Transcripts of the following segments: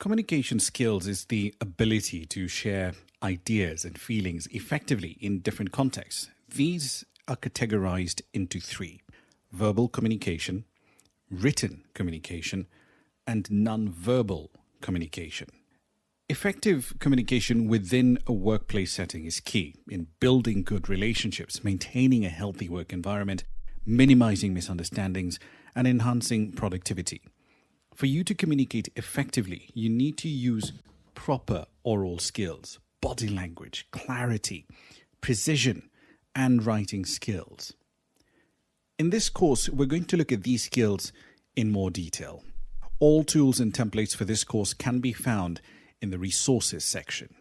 Communication skills is the ability to share ideas and feelings effectively in different contexts. These are categorized into three: verbal communication, written communication, and non-verbal communication. Effective communication within a workplace setting is key in building good relationships, maintaining a healthy work environment, minimizing misunderstandings, and enhancing productivity. For you to communicate effectively, you need to use proper oral skills, body language, clarity, precision, and writing skills. In this course, we're going to look at these skills in more detail. All tools and templates for this course can be found in the resources section.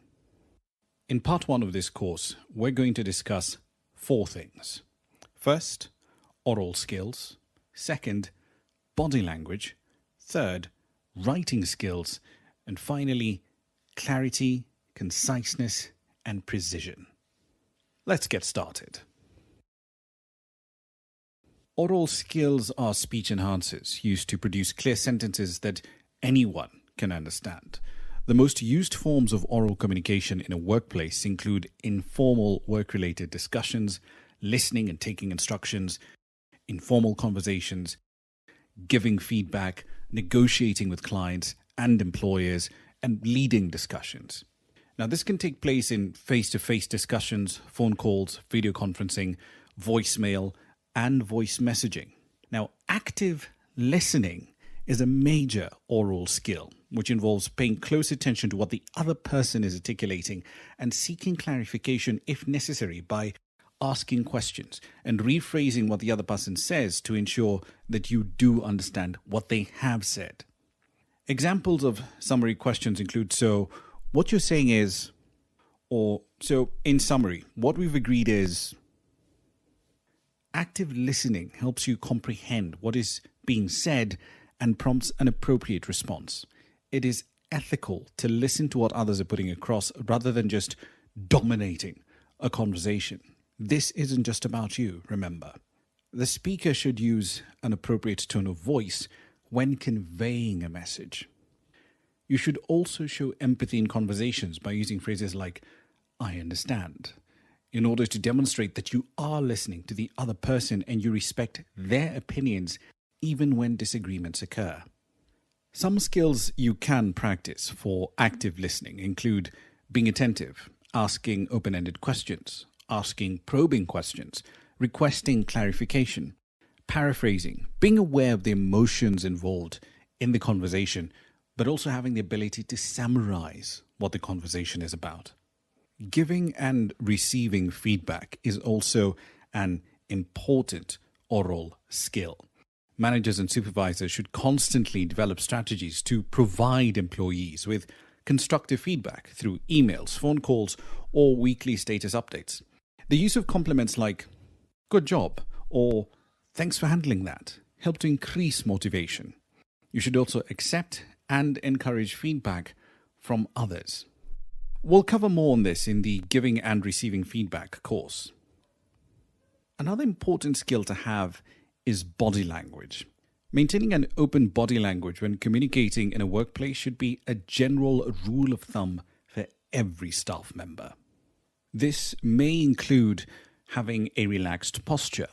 In part 1 of this course, we're going to discuss 4 things. First, oral skills. Second, body language. Third, writing skills. And finally, clarity, conciseness, and precision. Let's get started. Oral skills are speech enhancers used to produce clear sentences that anyone can understand. The most used forms of oral communication in a workplace include informal work-related discussions, listening and taking instructions, informal conversations, giving feedback, negotiating with clients and employers, and leading discussions. Now, this can take place in face-to-face discussions, phone calls, video conferencing, voicemail, and voice messaging. Now, active listening is a major oral skill, which involves paying close attention to what the other person is articulating and seeking clarification if necessary by asking questions and rephrasing what the other person says to ensure that you do understand what they have said. Examples of summary questions include, so what you're saying is, or so in summary, what we've agreed is. Active listening helps you comprehend what is being said and prompts an appropriate response. It is ethical to listen to what others are putting across rather than just dominating a conversation. This isn't just about you, remember. The speaker should use an appropriate tone of voice when conveying a message. You should also show empathy in conversations by using phrases like, I understand, in order to demonstrate that you are listening to the other person and you respect their opinions even when disagreements occur. Some skills you can practice for active listening include being attentive, asking open-ended questions, asking probing questions, requesting clarification, paraphrasing, being aware of the emotions involved in the conversation, but also having the ability to summarize what the conversation is about. Giving and receiving feedback is also an important oral skill. Managers and supervisors should constantly develop strategies to provide employees with constructive feedback through emails, phone calls, or weekly status updates. The use of compliments like, good job, or thanks for handling that, help to increase motivation. You should also accept and encourage feedback from others. We'll cover more on this in the Giving and Receiving Feedback course. Another important skill to have is body language. Maintaining an open body language when communicating in a workplace should be a general rule of thumb for every staff member. This may include having a relaxed posture,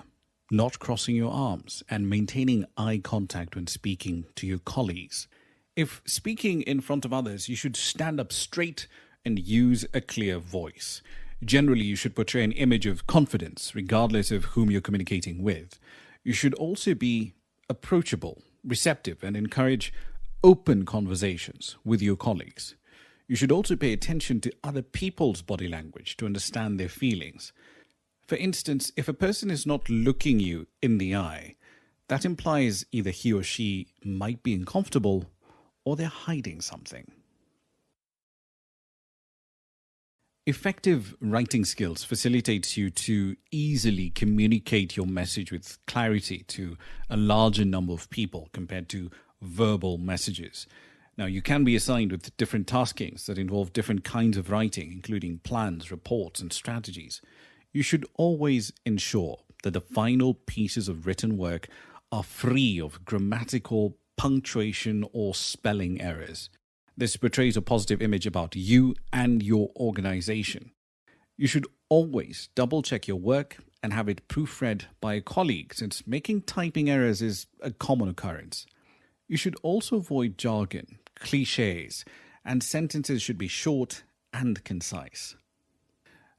not crossing your arms, and maintaining eye contact when speaking to your colleagues. If speaking in front of others, you should stand up straight and use a clear voice. Generally, you should portray an image of confidence, regardless of whom you're communicating with. You should also be approachable, receptive, and encourage open conversations with your colleagues. You should also pay attention to other people's body language to understand their feelings. For instance, if a person is not looking you in the eye, that implies either he or she might be uncomfortable or they're hiding something. Effective writing skills facilitates you to easily communicate your message with clarity to a larger number of people compared to verbal messages. Now, you can be assigned with different taskings that involve different kinds of writing, including plans, reports, and strategies. You should always ensure that the final pieces of written work are free of grammatical, punctuation, or spelling errors. This portrays a positive image about you and your organization. You should always double check your work and have it proofread by a colleague, since making typing errors is a common occurrence. You should also avoid jargon, cliches, and sentences should be short and concise.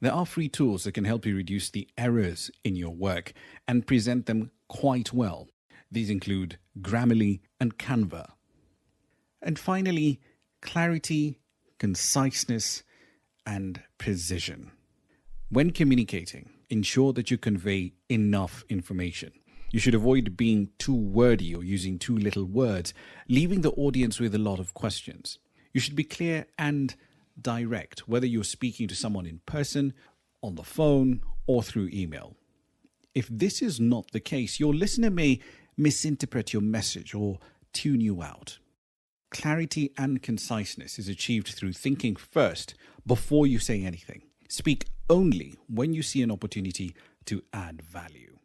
There are free tools that can help you reduce the errors in your work and present them quite well. These include Grammarly and Canva. And finally, clarity, conciseness, and precision. When communicating, ensure that you convey enough information. You should avoid being too wordy or using too little words, leaving the audience with a lot of questions. You should be clear and direct, whether you're speaking to someone in person, on the phone, or through email. If this is not the case, your listener may misinterpret your message or tune you out. Clarity and conciseness is achieved through thinking first before you say anything. Speak only when you see an opportunity to add value.